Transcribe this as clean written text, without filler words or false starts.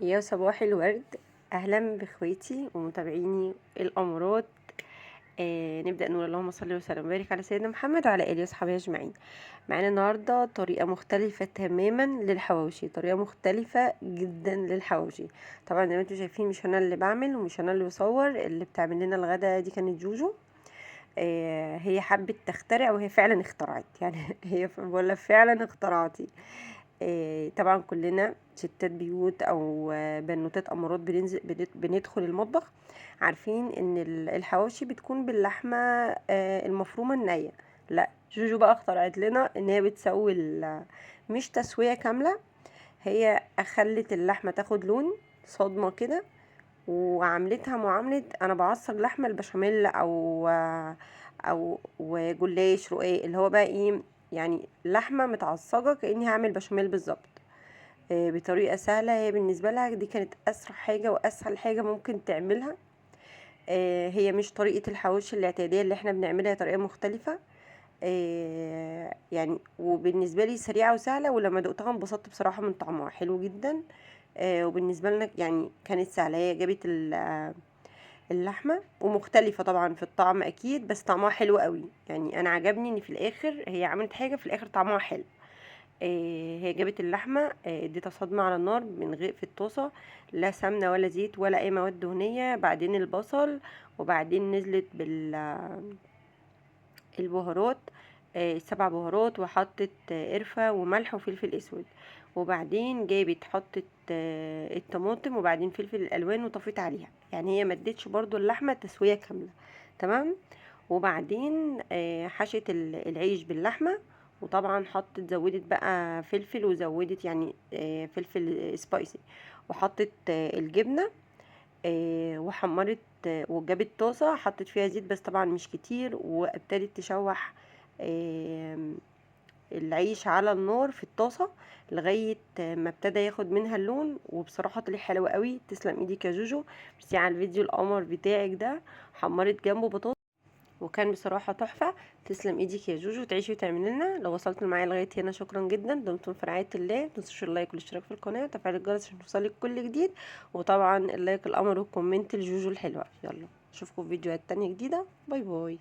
يا صباح الورد، اهلا باخواتي ومتابعيني الامارات. نبدا نقول اللهم صل وسلم وبارك على سيدنا محمد وعلى اله وصحبه اجمعين. معانا النهارده طريقه مختلفه تماما للحواوشي، طريقه مختلفه جدا للحواوشي. طبعا زي ما انتم شايفين مش انا اللي بعمل ومش انا اللي بصور، اللي بتعمل لنا الغدا دي كانت جوجو. هي حبت تخترع وهي فعلا اخترعت يعني هي ولا فعلا اخترعتي. طبعا كلنا ستات بيوت او بنوتات امارات بننزل بندخل المطبخ، عارفين ان الحواوشي بتكون باللحمه المفرومه النيه. لا، جوجو بقى اخترعت لنا ان هي بتسوي مش تسويه كامله، هي خلت اللحمه تاخد لون صدمه كده، وعملتها معامله انا بعصج لحمه البشاميل او وجلاش رقاق، اللي هو بقى ايه، يعني لحمه متعصجه كاني هعمل بشاميل بالظبط. بطريقه سهله، هي بالنسبه لها دي كانت اسرع حاجه واسهل حاجه ممكن تعملها. هي مش طريقه الحواوشي الاعتياديه اللي احنا بنعملها، هي طريقه مختلفه. يعني وبالنسبه لي سريعه وسهله، ولما دقتها انبسطت بصراحه من طعمها حلو جدا. وبالنسبه لنا يعني كانت سهله، هي جابت اللحمه ومختلفه طبعا في الطعم اكيد، بس طعمها حلو قوي. يعني انا عجبني ان في الاخر هي عملت حاجه في الاخر طعمها حلو. هي جابت اللحمه، اديتها صدمه على النار من غير في الطاسه، لا سمنه ولا زيت ولا اي مواد دهنيه، بعدين البصل، وبعدين نزلت بالبهارات، 7 بهارات، وحطت قرفه وملح وفلفل اسود، وبعدين جابت حطت الطماطم، وبعدين فلفل الالوان وطفت عليها. يعني هي ما ادتش برضو اللحمه تسويه كامله. تمام. وبعدين حشت العيش باللحمه، وطبعا حطت زودت بقى فلفل، وزودت يعني فلفل سبايسي، وحطت الجبنه، وحمرت، وجابت طاسه حطت فيها زيت بس طبعا مش كتير، وابتدت تشوح العيش على النار في الطاسه لغايه ما ابتدى ياخد منها اللون. وبصراحه طلع حلو قوي، تسلم ايدك يا جوجو. ميرسي على الفيديو القمر بتاعك ده. حمرت جنبه بطاطس وكان بصراحة تحفة. تسلم ايديك يا جوجو، تعيشي وتعملي لنا. لو وصلت معايا لغاية هنا شكرا جدا، دمتم في رعاية الله. متنسوش اللايك والاشتراك في القناة وتفعيل الجرس عشان توصلك كل جديد، وطبعا اللايك القمر والكومنت لجوجو الحلوة. يلا اشوفكم في فيديوهات تانية جديدة. باي باي.